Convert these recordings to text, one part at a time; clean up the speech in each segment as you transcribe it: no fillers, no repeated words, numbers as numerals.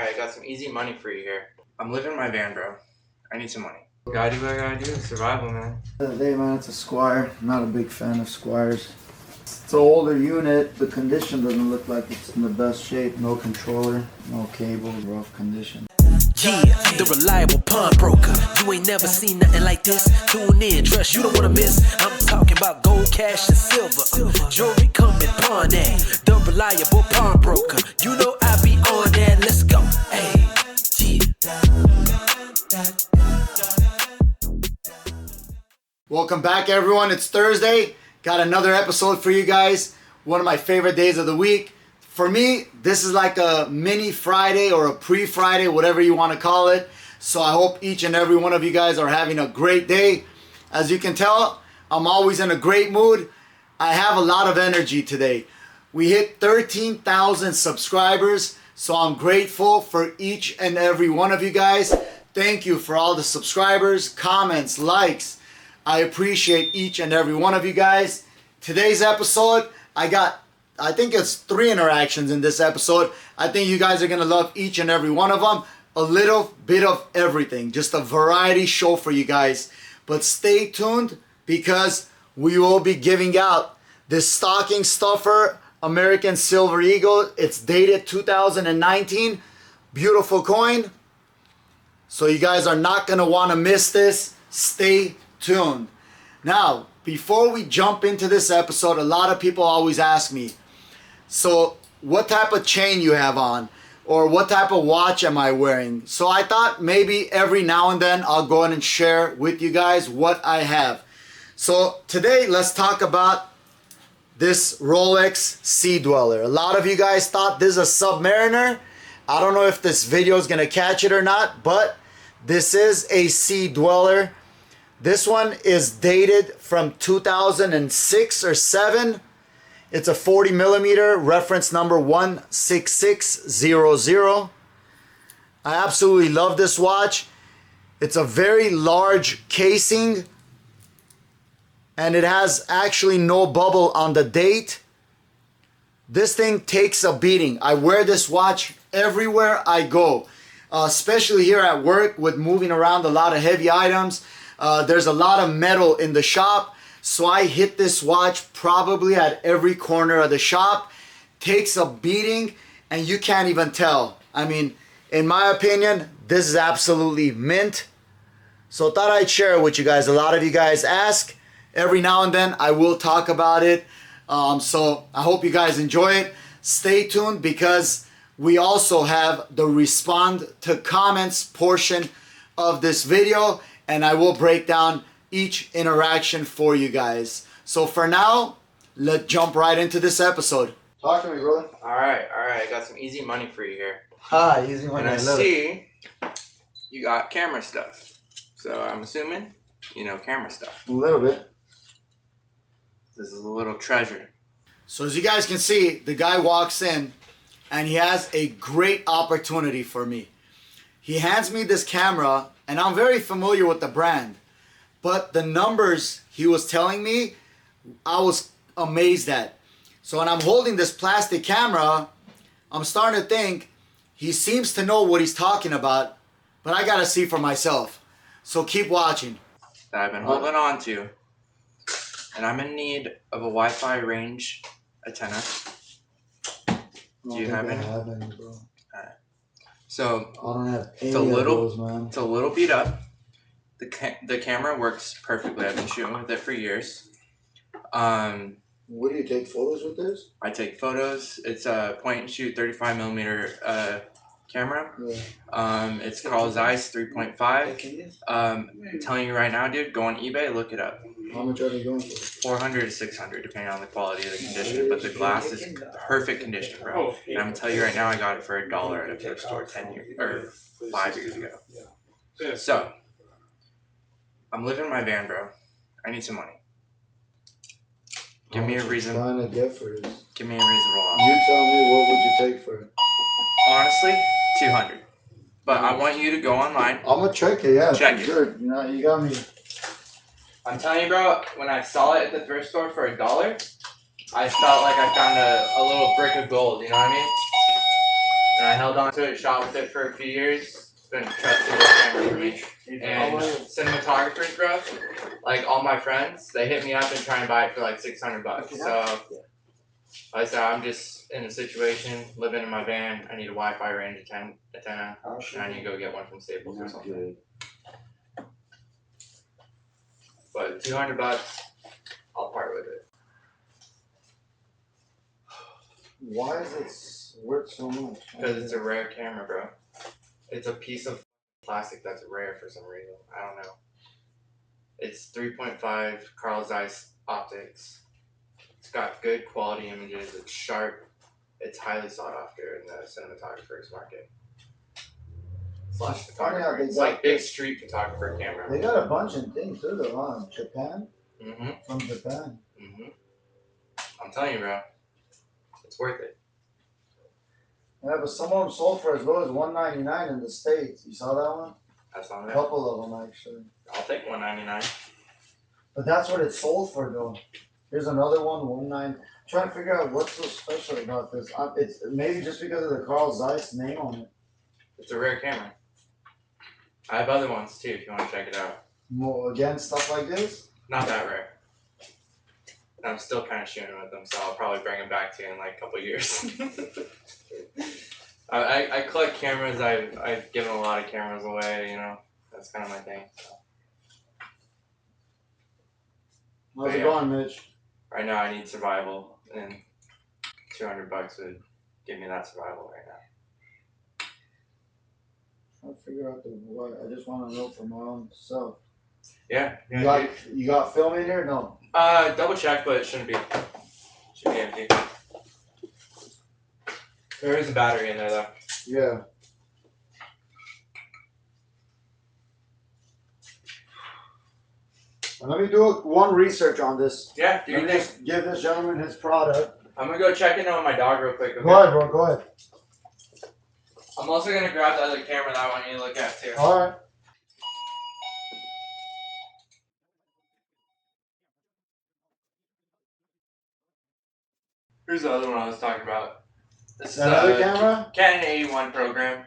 Alright, I got some easy money for you here. I'm living in my van, bro. I need some money. Gotta do what I gotta do. Survival, man. Hey man, it's a Squier. I'm not a big fan of Squiers. It's an older unit. The condition doesn't look like it's in the best shape. No controller, no cable, rough condition. Yeah, the reliable pawnbroker. You ain't never seen nothing like this. Tune in, trust you don't wanna miss. I'm talking about gold, cash, and silver. Jewelry come in pawn that. The reliable pawnbroker. You know I be on that. Let's go. Hey, Welcome back, everyone. It's Thursday. Got another episode for you guys. One of my favorite days of the week. For me, this is like a mini Friday or a pre-Friday, whatever you want to call it. So I hope each and every one of you guys are having a great day. As you can tell, I'm always in a great mood. I have a lot of energy today. We hit 13,000 subscribers, so I'm grateful for each and every one of you guys. Thank you for all the subscribers, comments, likes. I appreciate each and every one of you guys. Today's episode, I think it's 3 interactions in this episode. I think you guys are going to love each and every one of them. A little bit of everything. Just a variety show for you guys. But stay tuned because we will be giving out this stocking stuffer American Silver Eagle. It's dated 2019. Beautiful coin. So you guys are not going to want to miss this. Stay tuned. Now, before we jump into this episode, a lot of people always ask me, so what type of chain you have on, or what type of watch am I wearing? So I thought maybe every now and then I'll go in and share with you guys what I have. So today let's talk about this Rolex Sea Dweller. A lot of you guys thought this is a Submariner. I don't know if this video is gonna catch it or not, but this is a Sea Dweller. This one is dated from 2006 or 7. It's a 40 millimeter, reference number 16600. I absolutely love this watch. It's a very large casing and it has actually no bubble on the date. This thing takes a beating. I wear this watch everywhere I go, especially here at work with moving around a lot of heavy items. There's a lot of metal in the shop. So I hit this watch probably at every corner of the shop. Takes a beating and you can't even tell. I mean, in my opinion, this is absolutely mint. So thought I'd share it with you guys. A lot of you guys ask. Every now and then I will talk about it. So I hope you guys enjoy it. Stay tuned because we also have the respond to comments portion of this video. And I will break down each interaction for you guys. So for now, let's jump right into this episode. Talk to me, brother. Alright. I got some easy money for you here. Hi, easy money. And I see you got camera stuff. So I'm assuming you know camera stuff. A little bit. This is a little treasure. So as you guys can see, the guy walks in and he has a great opportunity for me. He hands me this camera and I'm very familiar with the brand. But the numbers he was telling me, I was amazed at. So when I'm holding this plastic camera, I'm starting to think he seems to know what he's talking about, but I gotta see for myself. So keep watching. That I've been holding on to. And I'm in need of a Wi-Fi range antenna. Do you have any? Bro. Alright. So I don't have any it's a of little, those, man. It's a little beat up. The camera works perfectly. I've been shooting with it for years. What do you take photos with this? I take photos. It's a point and shoot 35 millimeter camera. Yeah. It's Carl Zeiss 3.5. I'm telling you right now, dude, go on eBay, look it up. How much are they going for? 400 to 600, depending on the quality of the condition. But the glass is perfect condition, bro. And I'm gonna tell you right now, I got it for $1 at a thrift store 10 years or 5 years ago. So I'm living in my van, bro. I need some money. Give me a reason. Trying to get for this. Give me a reasonable offer. You tell me, what would you take for it? Honestly, 200. But I want you to go online. I'm gonna check it. Yeah, check it. Sure. You know, you got me. I'm telling you, bro. When I saw it at the thrift store for $1, I felt like I found a little brick of gold. You know what I mean? and I held on to it, shot with it for a few years. It's been a trusted camera for me. And cinematographers, bro, like all my friends, they hit me up and try and buy it for like $600. So, like I said, I'm just in a situation, living in my van. I need a Wi-Fi range antenna, and I need to go get one from Staples or something. But $200, I'll part with it. Why is it worth so much? Because it's a rare camera, bro. It's a piece of plastic that's rare for some reason. I don't know. It's 3.5 Carl Zeiss optics. It's got good quality images. It's sharp. It's highly sought after in the cinematographer's market. Slash photographer. It's like big street photographer camera. They got a bunch of things too, though, huh? Japan? Mm-hmm. From Japan. Mm-hmm. I'm telling you, bro. It's worth it. Yeah, but some of them sold for as low as $199 in the States. You saw that one? That's not A it. couple of them, actually. I'll take $199. But that's what it sold for, though. Here's another one, $199. Trying to figure out what's so special about this. It's maybe just because of the Carl Zeiss name on it. It's a rare camera. I have other ones too if you want to check it out. More, again, stuff like this? Not that rare. I'm still kind of shooting with them, so I'll probably bring them back to you in like a couple of years. I collect cameras. I've given a lot of cameras away. You know, that's kind of my thing. So. How's it going, Mitch? Right now, I need survival, and $200 would give me that survival right now. Trying to figure out what. I just want to know for my own self. Yeah. You got film in here? No. Double check, but it shouldn't be. Should be empty. There is a battery in there though. Yeah. Let me do one research on this. Yeah, do you think? Just give this gentleman his product. I'm gonna go check in on my dog real quick. Okay? Go ahead, bro. Go ahead. I'm also gonna grab the other camera that I want you to look at too. All right. Here's the other one I was talking about. This is Another camera? Canon 81 program.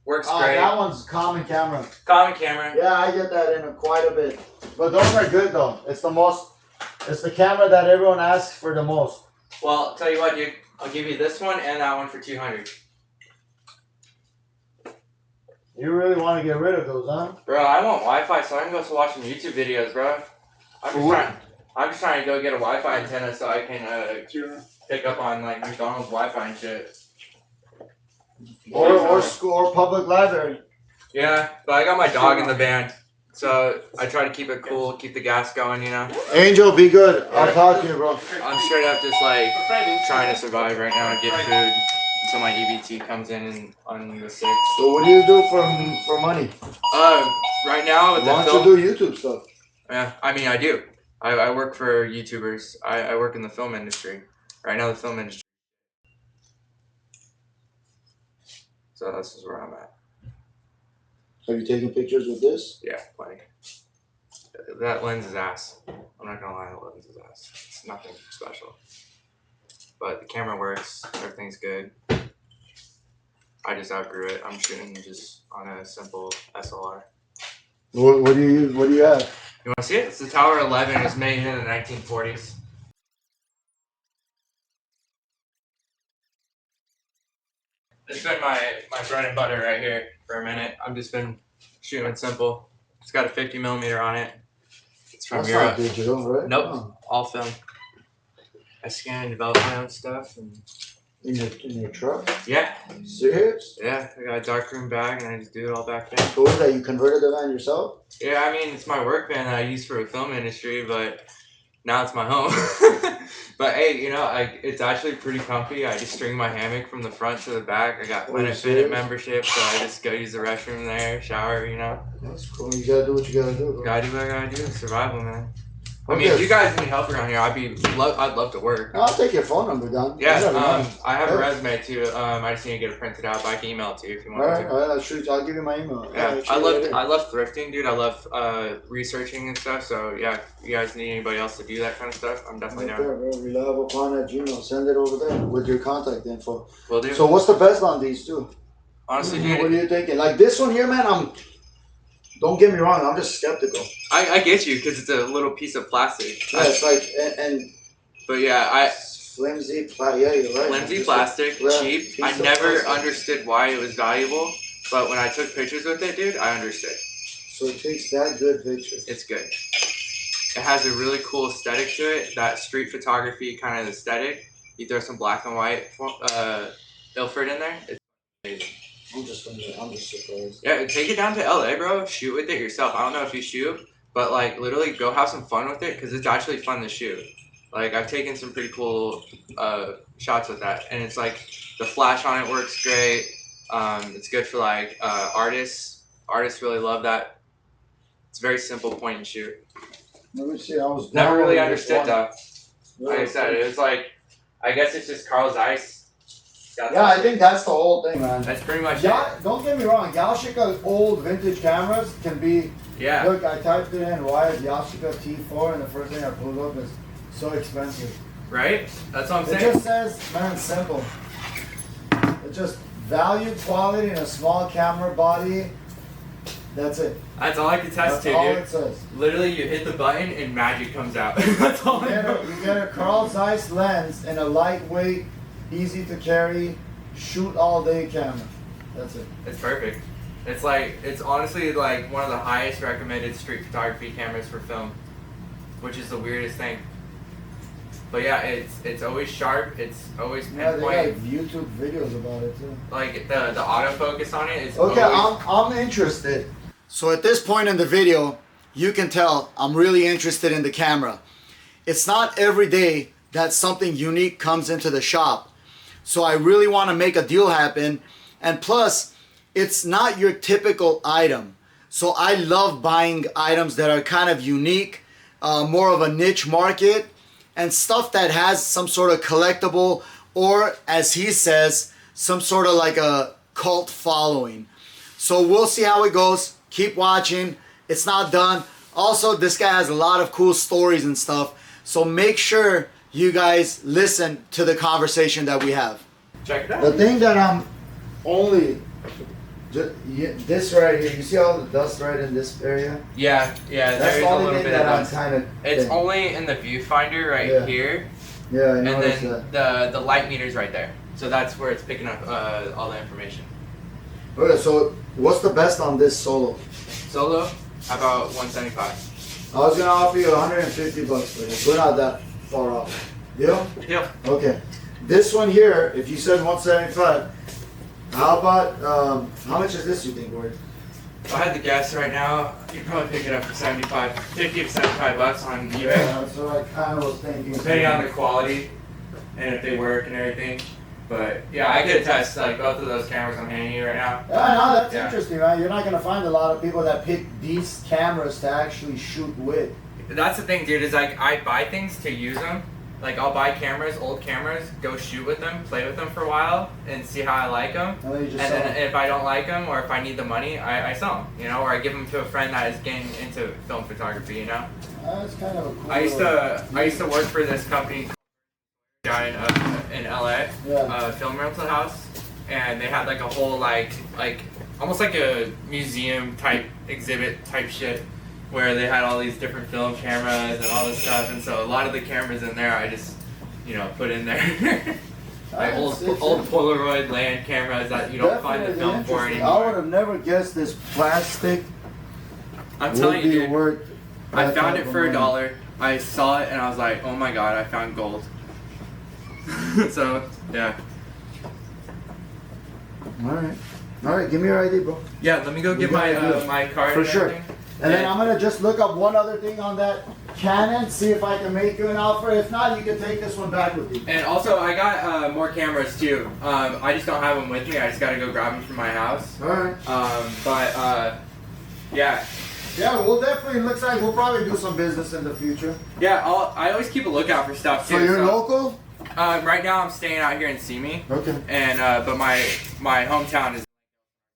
Works great. That one's common camera. Common camera. Yeah, I get that in quite a bit. But those are good though. It's the camera that everyone asks for the most. Well, tell you what, dude. I'll give you this one and that one for $200. You really want to get rid of those, huh? Bro, I want Wi-Fi so I can go watch some YouTube videos, bro. I'm just trying to go get a Wi-Fi antenna so I can pick up on like McDonald's Wi-Fi and shit. Or public library. Yeah, but I got my dog in the band, so I try to keep it cool, keep the gas going, you know. Angel, be good. I'll talk to you, bro. I'm straight up just like trying to survive right now and get food until my EBT comes in on the 6th. So what do you do for money? Right now with Why don't you do YouTube stuff? Yeah, I mean I do. I work for YouTubers. I work in the film industry. Right now the film industry. So this is where I'm at. Have you taken pictures with this? Yeah, plenty. That lens is ass. I'm not gonna lie, that lens is ass. It's nothing special. But the camera works, everything's good. I just outgrew it. I'm shooting just on a simple SLR. What do you use? What do you have? You wanna see it? It's the Tower 11. It's made in the 1940s. It's been my bread and butter right here for a minute. I've just been shooting simple. It's got a 50mm on it. It's from Europe. That's not digital, right? Nope, Oh. all film. I scan and develop my own stuff. And in your truck? Yeah. Serious? Yeah, I got a darkroom bag and I just do it all back there. So what is that? You converted the van yourself? Yeah, I mean, it's my work van that I use for the film industry, but now it's my home. But hey, you know, it's actually pretty comfy. I just string my hammock from the front to the back. I got Planet Fitness membership, so I just go use the restroom there, shower, you know. That's cool. You gotta do what you gotta do, bro. Gotta do what I gotta do. Survival, man. I mean, if you guys need help around here, I'd love to work. I'll take your phone number down. Yeah, I have a resume too. I just need to get it printed out, but I can email it to you if you want to. All right, I'll give you my email. Yeah, I love thrifting, dude. I love researching and stuff. So yeah, if you guys need anybody else to do that kind of stuff, I'm definitely down. ReliablePawn@gmail. Send it over there with your contact info. Will do. So what's the best on these two? Honestly, What dude. are you thinking? Like this one here, man. Don't get me wrong. I'm just skeptical. I get you because it's a little piece of plastic. Yeah, it's like and But yeah, flimsy. Yeah, you're right. flimsy plastic, cheap. I never understood why it was valuable, but when I took pictures with it, dude, I understood. So it takes that good pictures. It's good. It has a really cool aesthetic to it. That street photography kind of aesthetic. You throw some black and white Ilford in there. It's amazing. I'm just surprised. Yeah, take it down to LA, bro. Shoot with it yourself. I don't know if you shoot, but like literally go have some fun with it because it's actually fun to shoot. Like I've taken some pretty cool shots with that, and it's like the flash on it works great. It's good for like artists. Artists really love that. It's very simple point and shoot. Let me see. I was Never really understood though. Like I said, it was like, I guess it's just Carl Zeiss. Yeah, I think that's the whole thing, man. That's pretty much it. Don't get me wrong. Yashica's old vintage cameras can be. Yeah. Look, I typed it in. Why is Yashica T4, and the first thing I pulled up is so expensive. Right? That's what I'm saying. It just says, man, simple. It just value, quality, and a small camera body. That's it. That's all I can test to, That's all dude. it says. Literally, you hit the button and magic comes out. That's all I know. You get a Carl Zeiss lens and a lightweight, easy to carry, shoot all day camera. That's it. It's perfect. It's like, it's honestly like one of the highest recommended street photography cameras for film, which is the weirdest thing. But yeah, it's always sharp. It's always pinpoint. Yeah, they got YouTube videos about it too. Like the autofocus on it is. Okay, always... I'm interested. So at this point in the video, you can tell I'm really interested in the camera. It's not every day that something unique comes into the shop. So I really want to make a deal happen. And plus, it's not your typical item. So I love buying items that are kind of unique, more of a niche market, and stuff that has some sort of collectible, or as he says, some sort of like a cult following. So we'll see how it goes. Keep watching. It's not done. Also, this guy has a lot of cool stories and stuff. So make sure you guys listen to the conversation that we have. Check it out. The thing that I'm only... this right here, you see all the dust right in this area? Yeah, That's there is the a only little thing bit of that I'm dust. kind of... It's only in the viewfinder right here, Yeah, I and noticed then that. the light meter's right there. So that's where it's picking up all the information. Okay, so what's the best on this Solo? Solo, how about 175? I was gonna offer you $150 for this. We're not that far off. Deal? Yeah. Okay. This one here, if you said 175, how about how much is this you think worth? If I had to guess right now, you'd probably pick it up for 50 to 75 bucks on eBay. Yeah, that's what I kind of was thinking. Depending on the quality and if they work and everything. But yeah, I could attest like both of those cameras I'm handing you right now. Yeah, no, that's Yeah. interesting, man. You're not gonna find a lot of people that pick these cameras to actually shoot with. That's the thing, dude, is like I buy things to use them. Like I'll buy cameras, old cameras, go shoot with them, play with them for a while, and see how I like them. And then you just And sell then them. if I don't like them, or if I need the money, I sell them, you know, or I give them to a friend that is getting into film photography, you know. That's kind of a cool. I used to work for this company guy in LA, Yeah. film rental house, and they had like a whole like almost like a museum type exhibit type shit, where they had all these different film cameras and all this stuff, and so a lot of the cameras in there I just, you know, put in there. Like old Polaroid land cameras that you don't find the film for anymore. I would have never guessed this plastic I'm telling you, would be dude, worth. I that found type it of for money. $1. I saw it and I was like, oh my god, I found gold. So, yeah. Alright, give me your ID, bro. Yeah, let me go get my my card For and sure. everything. And then I'm gonna just look up one other thing on that Canon, see if I can make you an offer. If not, you can take this one back with you. And also, I got more cameras too. I just don't have them with me. I just gotta go grab them from my house. Alright. Yeah. Yeah, we'll definitely, looks like we'll probably do some business in the future. Yeah, I always keep a lookout for stuff too. So you're local? Right now I'm staying out here in Simi. Okay. And but my hometown is,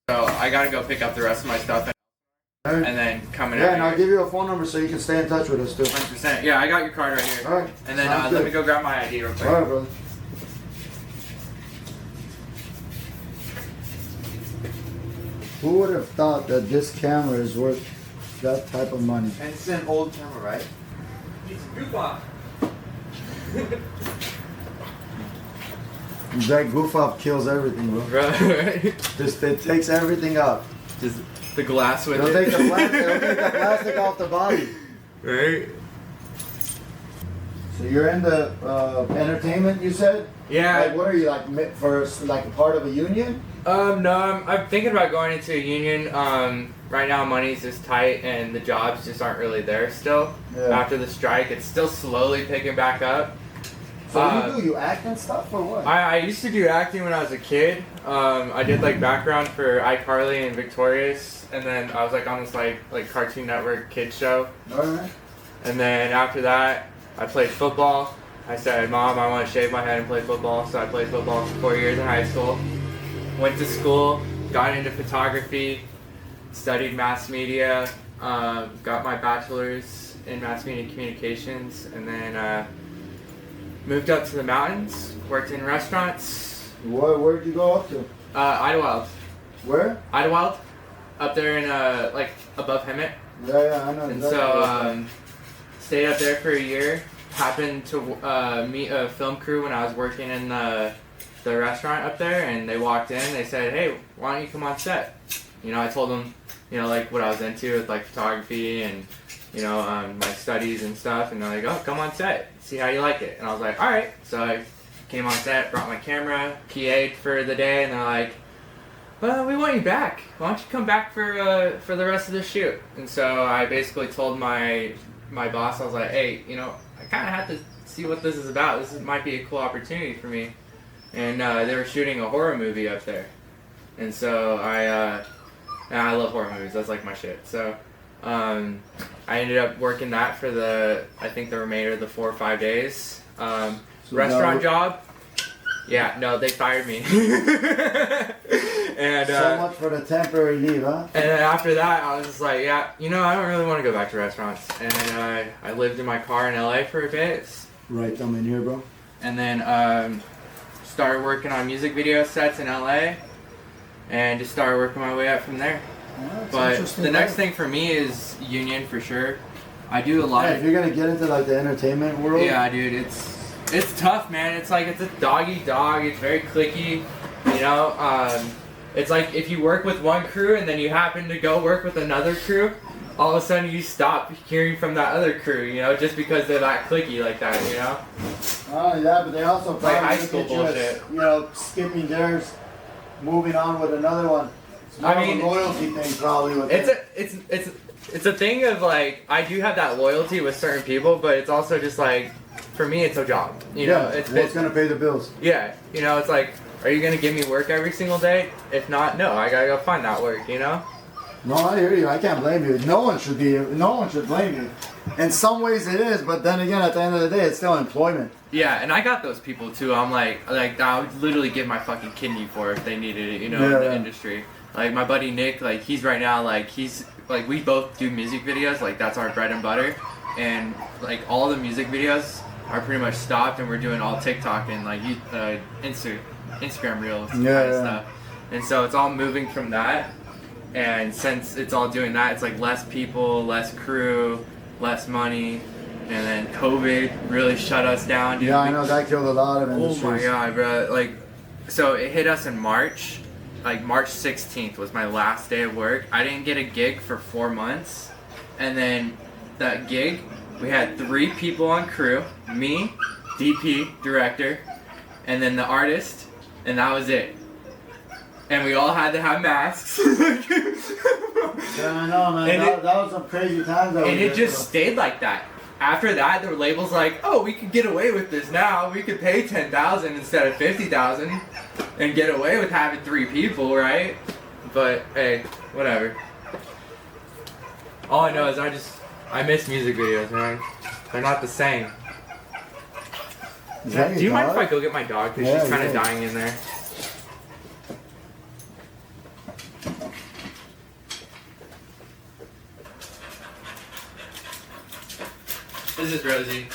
so I gotta go pick up the rest of my stuff and then coming out. Yeah, and here. I'll give you a phone number so you can stay in touch with us too. 100%. Yeah, I got your card right here. Alright. And then let me go grab my ID real quick. Alright, brother. Who would have thought that this camera is worth that type of money? And it's an old camera, right? It's a goof off. That goof off kills everything, bro. Right. Just it takes everything up. Just the glass with It'll it. take the plastic off the body. Right. So you're into entertainment, you said? Yeah. Like, what are you like for? Like a part of a union? No, I'm thinking about going into a union. Right now money's just tight and the jobs just aren't really there still. Yeah. After the strike, it's still slowly picking back up. So what do you do? You act and stuff or what? I used to do acting when I was a kid. I did like background for iCarly and Victorious, and then I was like on this like Cartoon Network kids show. Alright. And then after that, I played football. I said, Mom, I want to shave my head and play football. So I played football for 4 years in high school. Went to school, got into photography, studied mass media, got my bachelor's in mass media communications, and then moved up to the mountains, worked in restaurants. Where'd you go up to? Idlewild. Where? Idlewild, up there in like above Hemet. Yeah, I know. And exactly. so stayed up there for a year. Happened to meet a film crew when I was working in the restaurant up there, and they walked in. They said, "Hey, why don't you come on set?" You know, I told them, you know, like what I was into with like photography and you know my studies and stuff, and they're like, "Oh, come on set, see how you like it." And I was like, "All right." So I came on set, brought my camera, PA'd for the day, and they're like, "Well, we want you back. Why don't you come back for the rest of the shoot?" And so I basically told my boss, I was like, "Hey, you know, I kind of have to see what this is about. This might be a cool opportunity for me." And they were shooting a horror movie up there, and so I love horror movies. That's like my shit. So I ended up working that for I think the remainder of the 4 or 5 days. Restaurant job. Yeah, no, they fired me. And so much for the temporary leave, huh? And then after that, I was just like, yeah, you know, I don't really want to go back to restaurants. And I lived in my car in LA for a bit. Right, I'm in here, bro. And then started working on music video sets in LA. And just started working my way up from there. Yeah, But the next thing for me is union for sure. I do a lot if you're gonna get into like the entertainment world. Yeah, dude, it's tough, man. It's like it's a dog eat dog. It's very cliquey, you know. It's like if you work with one crew and then you happen to go work with another crew, all of a sudden you stop hearing from that other crew, you know, just because they're that cliquey like that, you know. Oh yeah, but they also Like probably high look school at you as, bullshit. you know, skipping theirs, moving on with another one. It's more I mean, of a loyalty thing, probably. With it's a thing of like I do have that loyalty with certain people, but it's also just like for me it's a job, you know. It's gonna pay the bills. Yeah, you know, it's like, are you gonna give me work every single day? If not, no, I gotta go find that work, you know. No, I hear you. I can't blame you. No one should blame you. In some ways it is, but then again, at the end of the day, it's still employment. Yeah, and I got those people too. I'm like I would literally give my fucking kidney for if they needed it, you know, in the industry. Like my buddy Nick, like he's right now, like he's like we both do music videos, like that's our bread and butter, and like all the music videos are pretty much stopped, and we're doing all TikTok and like Instagram reels kind of stuff, and so it's all moving from that. And since it's all doing that, it's like less people, less crew, less money, and then COVID really shut us down. Dude. Yeah, I know that killed a lot of industries. Oh my god, bro! Like, so it hit us in March. Like March 16th was my last day of work. I didn't get a gig for 4 months, and then that gig, we had 3 people on crew: me, DP, director, and then the artist, and that was it. And we all had to have masks. Yeah, I know, man. That was some crazy times. And it just stayed like that. After that, the label's like, oh, we could get away with this now. We could pay $10,000 instead of $50,000 and get away with having 3 people, right? But hey, whatever. All I know is I miss music videos, man. They're not the same. Do you mind if I go get my dog? Because she's kind of dying in there. This is Rosie.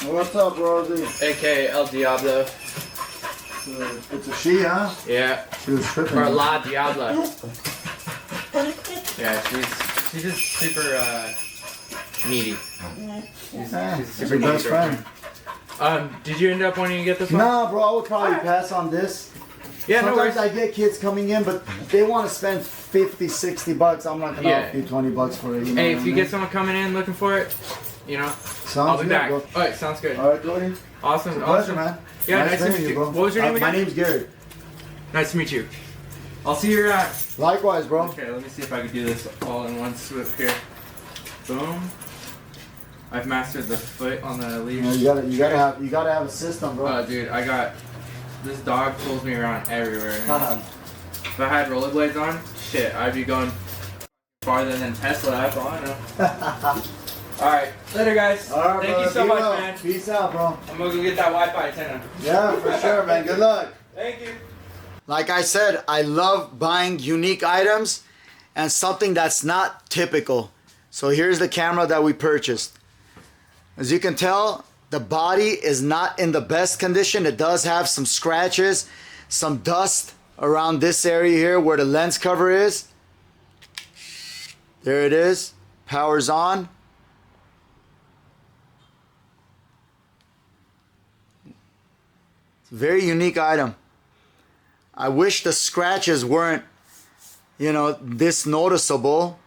What's up, Rosie? AKA El Diablo. It's a she, huh? Yeah. She was tripping. Or La Diabla. Yeah, she's just super needy. She's super She's your best friend. Did you end up wanting to get this one? Nah, bro, I would probably pass on this. Yeah, no Sometimes worries. I get kids coming in, but they want to spend 50, 60 bucks. I'm not gonna offer you 20 bucks for it. You know Hey, what if I you mean? get someone coming in looking for it, you know, Sounds I'll be good, back. bro. Alright, sounds good. All right, Cody. Awesome, It's a pleasure, awesome. man. Yeah, nice to meeting meet you. bro. What was your name My again? name's Gary. Nice to meet you. I'll see you at. Likewise, bro. Okay, let me see if I can do this all in one swoop here. Boom. I've mastered the foot on the leash. You gotta have a system, bro. Oh, dude, I got this dog pulls me around everywhere. Haha. If I had rollerblades on, shit, I'd be going farther than Tesla. That's all I know. All right, later, guys. All right, Thank brother. you so Be much, well. man. Peace out, bro. I'm gonna go get that Wi-Fi antenna. Yeah, for sure, man. Good luck. Thank you. Like I said, I love buying unique items and something that's not typical. So here's the camera that we purchased. As you can tell, the body is not in the best condition. It does have some scratches, some dust around this area here where the lens cover is. There it is. Power's on. It's a very unique item. I wish the scratches weren't, you know, this noticeable.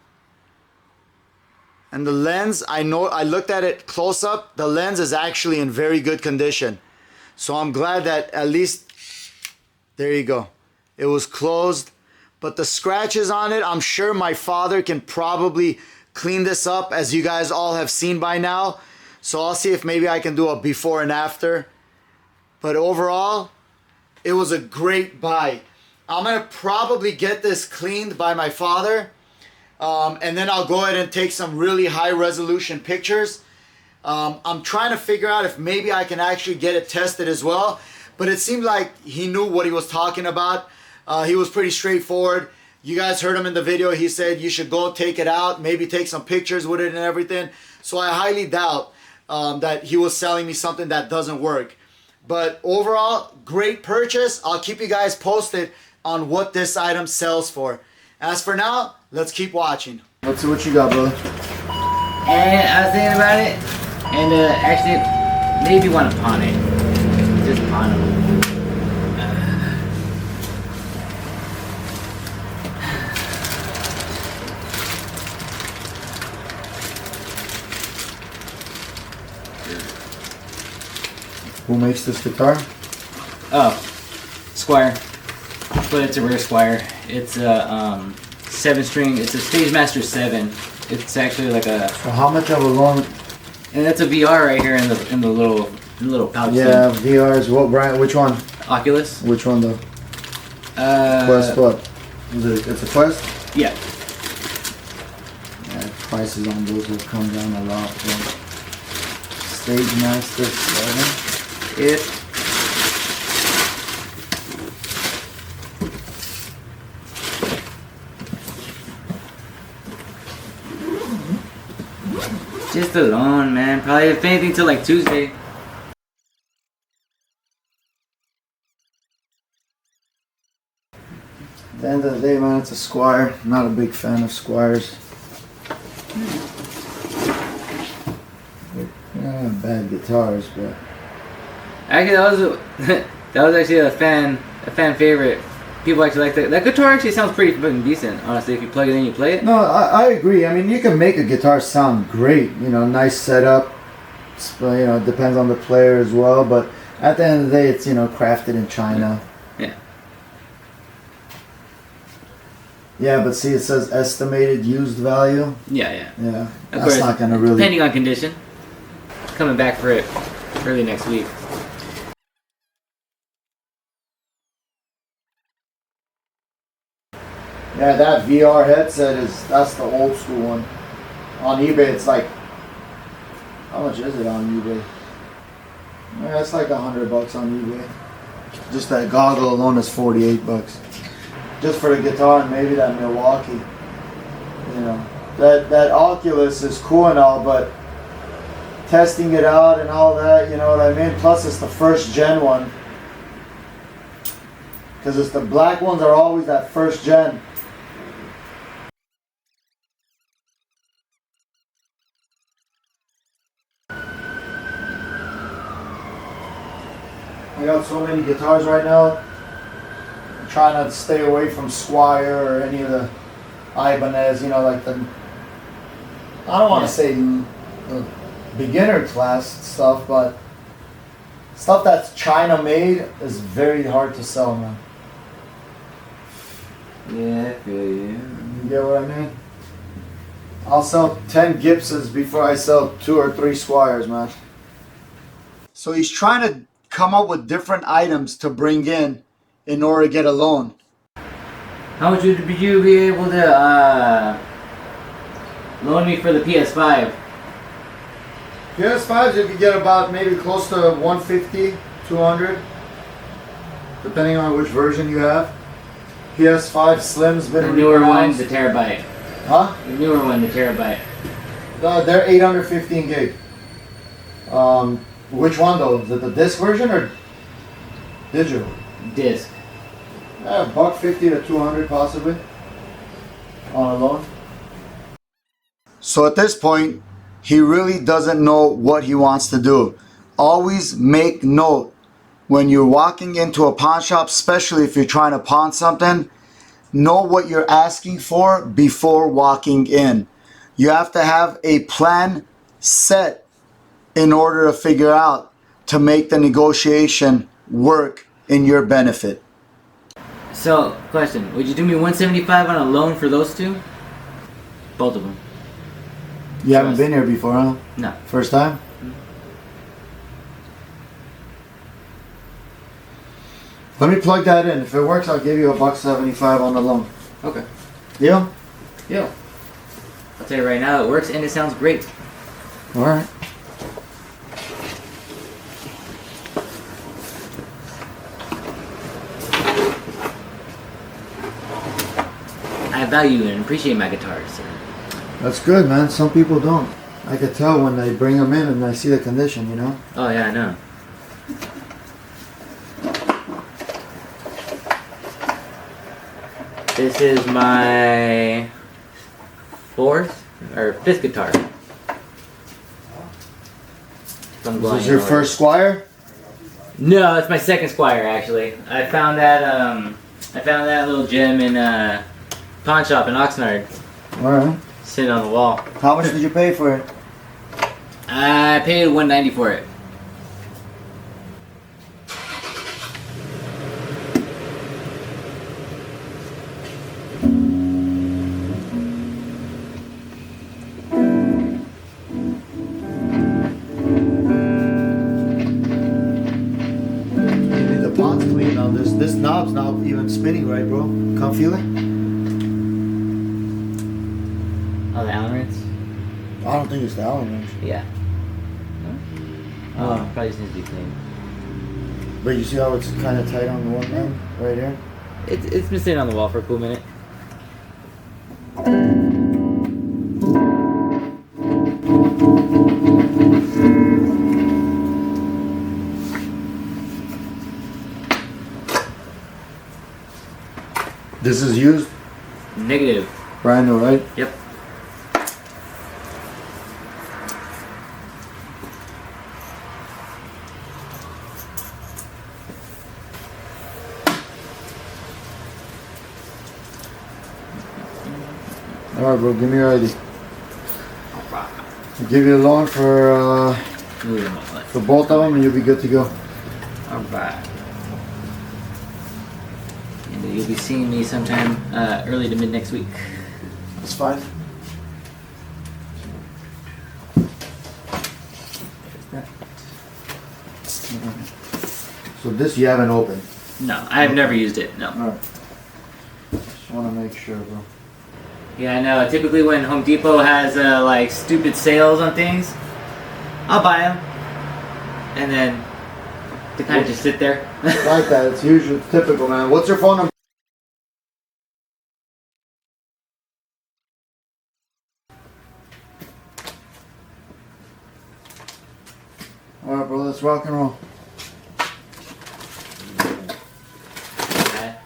And the lens, I looked at it close up. The lens is actually in very good condition. So I'm glad that at least, there you go. It was closed. But the scratches on it, I'm sure my father can probably clean this up, as you guys all have seen by now. So I'll see if maybe I can do a before and after. But overall, it was a great buy. I'm gonna probably get this cleaned by my father. And then I'll go ahead and take some really high resolution pictures. I'm trying to figure out if maybe I can actually get it tested as well. But it seemed like he knew what he was talking about. He was pretty straightforward. You guys heard him in the video. He said you should go take it out, maybe take some pictures with it and everything. So I highly doubt that he was selling me something that doesn't work. But overall, great purchase. I'll keep you guys posted on what this item sells for. As for now, let's keep watching. Let's see what you got, brother. And I was thinking about it, and actually, maybe want to pawn it. Just pawn it. Who makes this guitar? Oh, Squier. But it's a rare Squier. It's a 7-string. It's a Stagemaster 7. It's actually like a. So how much of a long? And that's a VR right here in the little pouch. Yeah, thing. VR is what brand? Which one? Oculus. Which one though? Quest what? It's a Quest? Yeah. Yeah, prices on those have come down a lot. But Stagemaster 7. Just alone, man. Probably if anything till like Tuesday. At the end of the day, man, it's a Squier. I'm not a big fan of Squiers. They're not bad guitars, but Actually, that was actually a fan favorite. People actually like that. That guitar actually sounds pretty fucking decent. Honestly, if you plug it in, you play it. no, I agree. I mean, you can make a guitar sound great. You know, nice setup. You know, it depends on the player as well. But at the end of the day, it's, you know, crafted in China. Yeah. Yeah, but see, it says estimated used value. Yeah. Yeah, Of that's course, not gonna really. depending on condition. Coming back for it early next week. Yeah, that VR headset that's the old school one. On eBay, it's like, how much is it on eBay? Yeah, it's like $100 on eBay. Just that goggle alone is $48. Just for the guitar and maybe that Milwaukee. You know, that Oculus is cool and all, but testing it out and all that, you know what I mean? Plus, it's the first gen one. Because it's the black ones are always that first gen. I got so many guitars right now. I'm trying to stay away from Squier or any of the Ibanez, you know, like the, I don't want to say the beginner class stuff, but stuff that's China made is very hard to sell, man. Yeah, I feel you. You get what I mean? I'll sell 10 Gibsons before I sell 2 or 3 Squiers, man. So he's trying to come up with different items to bring in order to get a loan. How much would you be able to loan me for the PS5? PS5s you could get about maybe close to 150, 200, depending on which version you have. PS5 Slim's been The newer one, rebalanced. the terabyte. Huh? The newer one, the terabyte. They're 815 gig. Which one though? Is it the disc version or digital? Disc. Yeah, $150 to 200 possibly on a loan. So at this point, he really doesn't know what he wants to do. Always make note when you're walking into a pawn shop, especially if you're trying to pawn something, know what you're asking for before walking in. You have to have a plan set in order to figure out to make the negotiation work in your benefit. So, question: would you do me 175 on a loan for those two? Both of them. You haven't been here before, huh? No. First time? Let me plug that in. If it works, I'll give you $175 on the loan. Okay. Deal? Yeah. I'll tell you right now, it works and it sounds great. All right. I value and appreciate my guitars. So. That's good, man. Some people don't. I could tell when they bring them in and I see the condition, you know? Oh yeah, I know. This is my 4th or 5th guitar. Is this your first Squier? No, it's my 2nd Squier actually. I found that little gem in Pawnshop in Oxnard, All right. sitting on the wall. How much did you pay for it? I paid $190 for it. This knob's not even spinning right, bro. Can't feel it? Oh, the Allen wrench? I don't think it's the Allen wrench. Yeah. No? Oh, probably just needs to be cleaned. But you see how it's kind of tight on the one end? Right here? It's been sitting on the wall for a cool minute. This is used? Negative. Brand new, right? Yep. Alright, bro, give me your ID. I'll give you a loan for both of them and you'll be good to go. Alright. And you'll be seeing me sometime early to mid next week. That's fine. So this you haven't opened? No, I've never used it. No. Alright. Just want to make sure, bro. Yeah, I know. Typically when Home Depot has like stupid sales on things, I'll buy them. And then they kind of just sit there. Like that. It's usually typical, man. What's your phone number? Alright, bro. Let's rock and roll.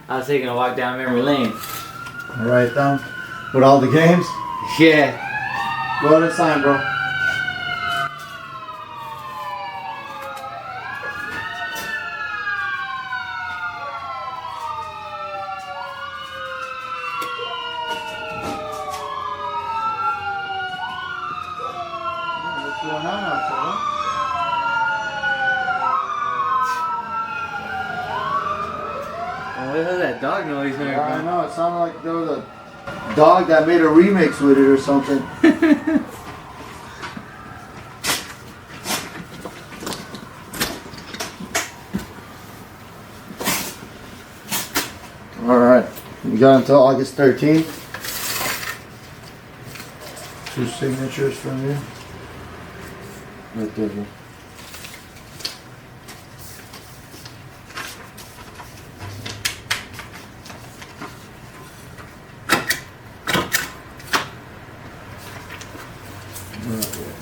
I was thinking to walk down memory lane. Alright, down. With all the games? Yeah. Go ahead and sign, bro. going on outside? What is that dog noise there? Yeah, I know. It sounded like there was a dog that made a remix with it or something. All right, we got until August 13th. 2 signatures from you. Right there, bro.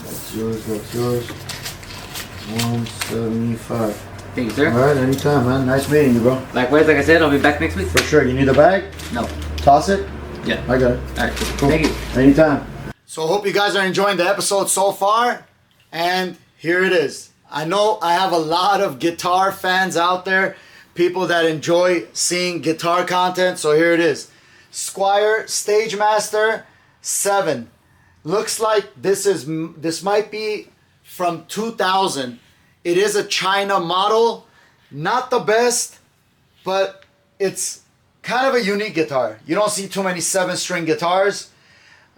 That's yours, that's yours. 175. Thank you, sir. Alright, anytime, man. Nice meeting you, bro. Likewise, like I said, I'll be back next week. For sure. You need a bag? No. Toss it? Yeah. I got it. Alright, Cool. thank you. Anytime. So I hope you guys are enjoying the episode so far. And here it is. I know I have a lot of guitar fans out there. People that enjoy seeing guitar content. So here it is. Squier Stagemaster 7. Looks like this might be from 2000. It is a China model. Not the best, but it's kind of a unique guitar. You don't see too many 7-string guitars.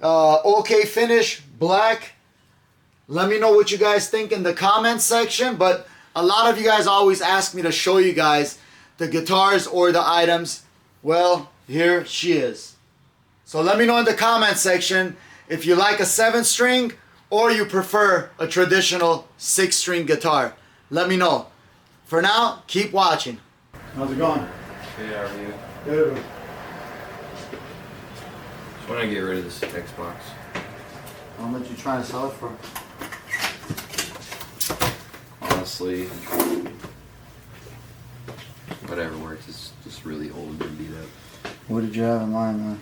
Okay finish, black. Let me know what you guys think in the comments section. But a lot of you guys always ask me to show you guys the guitars or the items. Well, here she is. So let me know in the comment section if you like a 7-string or you prefer a traditional 6-string guitar. Let me know. For now, keep watching. How's it going? Hey, how are you? Good. Just want to get rid of this Xbox. How much you trying to sell it for? Honestly, whatever works. It's just really old and beat up. What did you have in mind, man?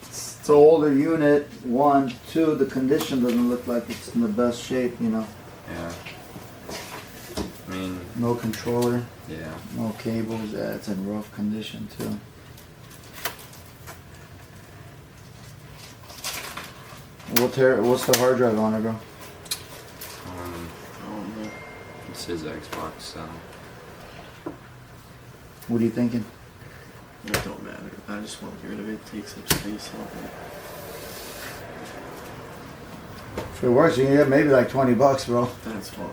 It's an older unit. 1, 2, the condition doesn't look like it's in the best shape, you know. Yeah. I mean, No controller, yeah. no cables. Yeah, it's in rough condition too. What's the hard drive on it, bro? I don't know. It's his Xbox, so. What are you thinking? It don't matter. I just want to get rid of it. It takes up space. If it works, you can get maybe like $20, bro. That's fine.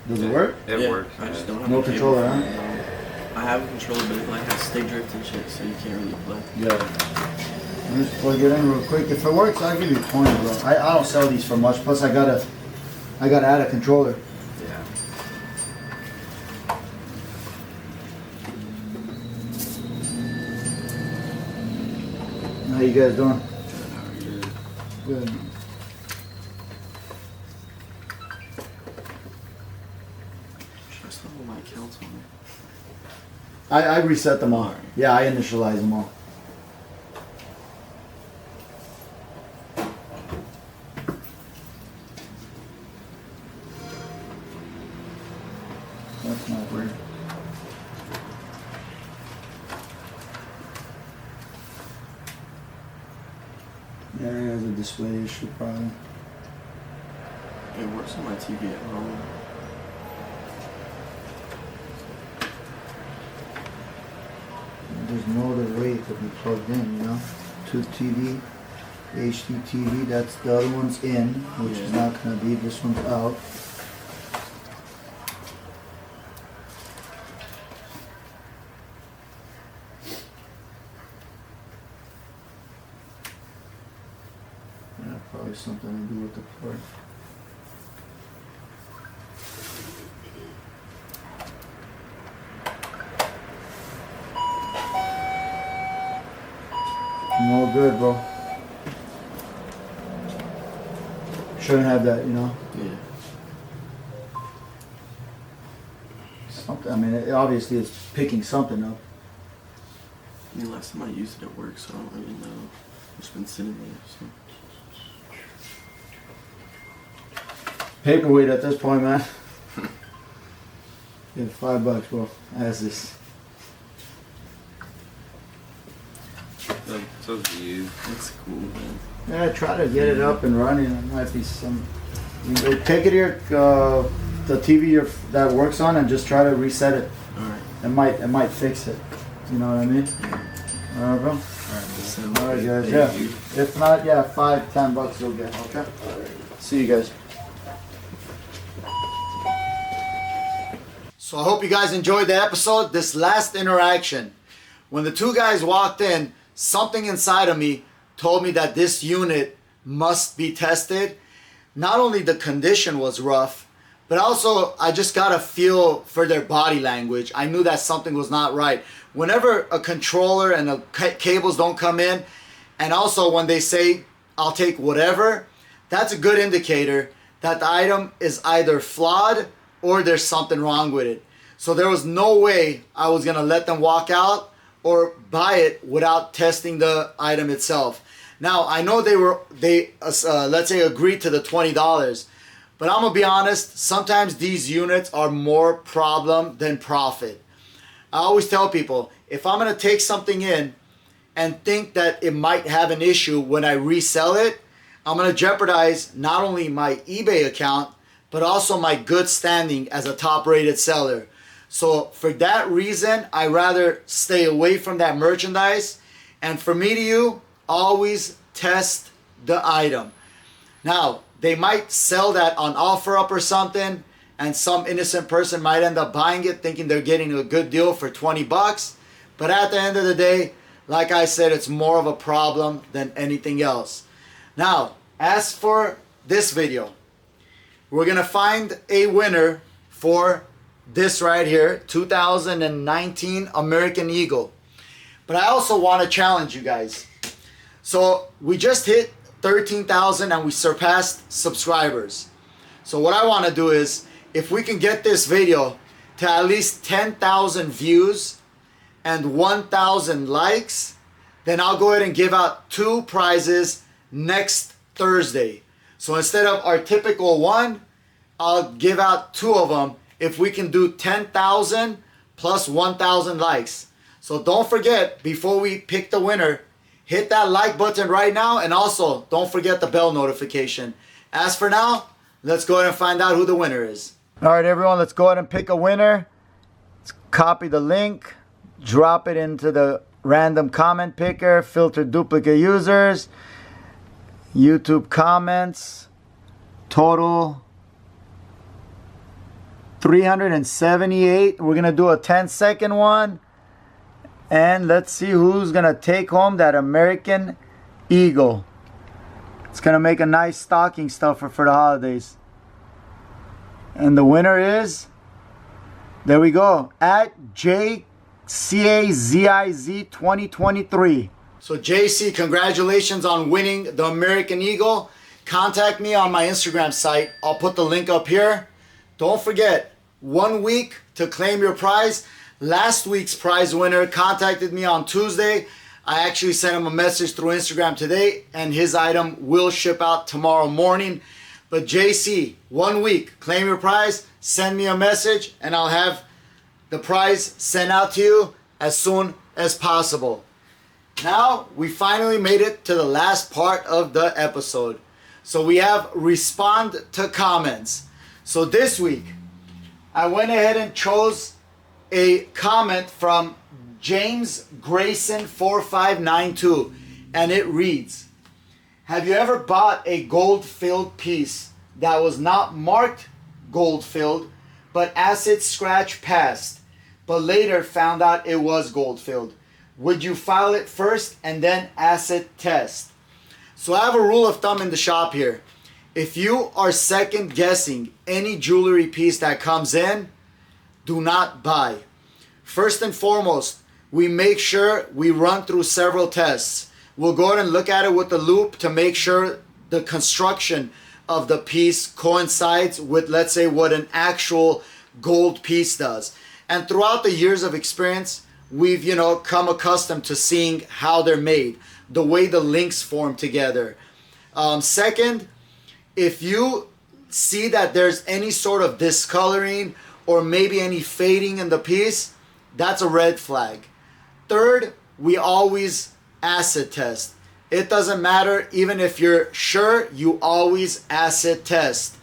Does it work? It Yeah, works. I just don't have No a cable controller, for huh? it, no. I have a controller, but it like has stick drift and shit, so you can't really play. Yeah. Just plug it in real quick. If it works, I'll give you 20, bro. I don't sell these for much. Plus, I gotta add a controller. Yeah. How you guys doing? Good. Good. Should I still have my accounts on I reset them all. Alright. Yeah, I initialize them all. That's not weird. Yeah, it has a display issue probably. it? It works on my TV at home. There's no other way it could be plugged in, you know? To TV, HD TV, that's the other one's in, which is not gonna be, this one's out. Yeah, probably something to do with the port. No good, bro. Shouldn't have that, you know? Yeah. Something, I mean, obviously it's picking something up. I mean, last time I used it at work, so I don't really know. It's been sitting there, so. Paperweight at this point, man. Yeah, $5, bro. As this. The It's up to you. That's cool, man. Yeah, try to get it up and running. It might be some. Take it here, the TV that works on, and just try to reset it. All right. It might fix it. You know what I mean? All right, bro. All right, guys. Yeah. If not, yeah, $5-10 you'll get. Okay. See you guys. So I hope you guys enjoyed the episode. This last interaction, when the two guys walked in, something inside of me told me that this unit must be tested. Not only the condition was rough, but also I just got a feel for their body language. I knew that something was not right. Whenever a controller and the cables don't come in, and also when they say, I'll take whatever, that's a good indicator that the item is either flawed or there's something wrong with it. So there was no way I was gonna let them walk out or buy it without testing the item itself. Now I know they let's say agreed to the $20, but I'm gonna be honest, sometimes these units are more problem than profit. I always tell people, if I'm gonna take something in and think that it might have an issue when I resell it, I'm gonna jeopardize not only my eBay account, but also my good standing as a top rated seller. So for that reason, I rather stay away from that merchandise. And for me to you, always test the item. Now, they might sell that on OfferUp or something, and some innocent person might end up buying it thinking they're getting a good deal for $20. But at the end of the day, like I said, it's more of a problem than anything else. Now, as for this video, we're gonna find a winner for this right here, 2019 American Eagle. But I also want to challenge you guys. So we just hit 13,000 and we surpassed subscribers. So what I want to do is, if we can get this video to at least 10,000 views and 1,000 likes, then I'll go ahead and give out 2 prizes next Thursday. So instead of our typical 1, I'll give out 2 of them if we can do 10,000 plus 1,000 likes. So don't forget, before we pick the winner, hit that like button right now, and also don't forget the bell notification. As for now, let's go ahead and find out who the winner is. All right, everyone, let's go ahead and pick a winner. Let's copy the link, drop it into the random comment picker, filter duplicate users, YouTube comments, total 378. We're gonna do a 10-second one, and let's see who's gonna take home that American Eagle. It's gonna make a nice stocking stuffer for the holidays. And the winner is, there we go, at JCAZIZ 2023. So JC, congratulations on winning the American Eagle. Contact me on my Instagram site. I'll put the link up here. Don't forget, 1 week to claim your prize. Last week's prize winner contacted me on Tuesday. I actually sent him a message through Instagram today, and his item will ship out tomorrow morning. But JC, 1 week, claim your prize, send me a message, and I'll have the prize sent out to you as soon as possible. Now, we finally made it to the last part of the episode. So we have respond to comments. So this week, I went ahead and chose a comment from James Grayson 4592, and it reads, have you ever bought a gold-filled piece that was not marked gold-filled, but acid scratch passed, but later found out it was gold-filled? Would you file it first and then acid test? So I have a rule of thumb in the shop here. If you are second guessing any jewelry piece that comes in, do not buy. First and foremost, we make sure we run through several tests. We'll go ahead and look at it with the loop to make sure the construction of the piece coincides with, let's say, what an actual gold piece does. And throughout the years of experience, we've, come accustomed to seeing how they're made, the way the links form together. Second, if you see that there's any sort of discoloring or maybe any fading in the piece, that's a red flag. Third, we always acid test. It doesn't matter, even if you're sure, you always acid test.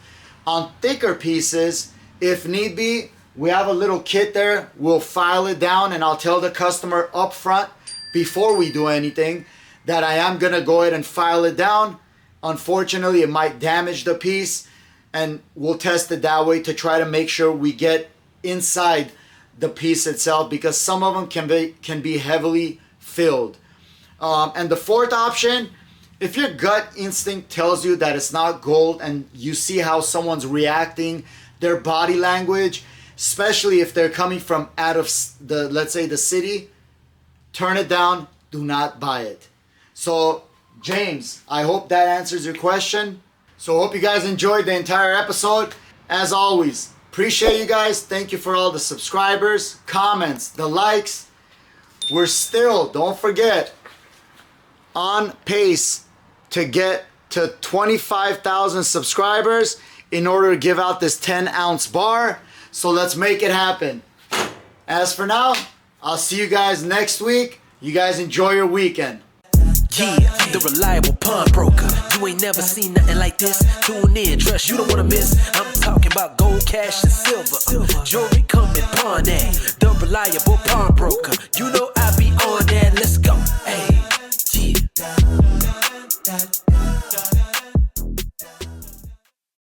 On thicker pieces, if need be, we have a little kit there. We'll file it down, and I'll tell the customer up front before we do anything that I am gonna go ahead and file it down. Unfortunately, it might damage the piece, and we'll test it that way to try to make sure we get inside the piece itself, because some of them can be heavily filled. And the fourth option, if your gut instinct tells you that it's not gold and you see how someone's reacting, their body language, especially if they're coming from out of the, let's say, the city, turn it down, do not buy it. So James, I hope that answers your question. So hope you guys enjoyed the entire episode. As always, appreciate you guys. Thank you for all the subscribers, comments, the likes. We're still, don't forget, on pace to get to 25,000 subscribers in order to give out this 10-ounce bar. So let's make it happen. As for now, I'll see you guys next week. You guys enjoy your weekend. Yeah, the reliable pawnbroker. You ain't never seen nothing like this. Tune in, trust you don't wanna miss. I'm talking about gold, cash, and silver. Jewelry come in pawn at. The reliable pawnbroker. You know I be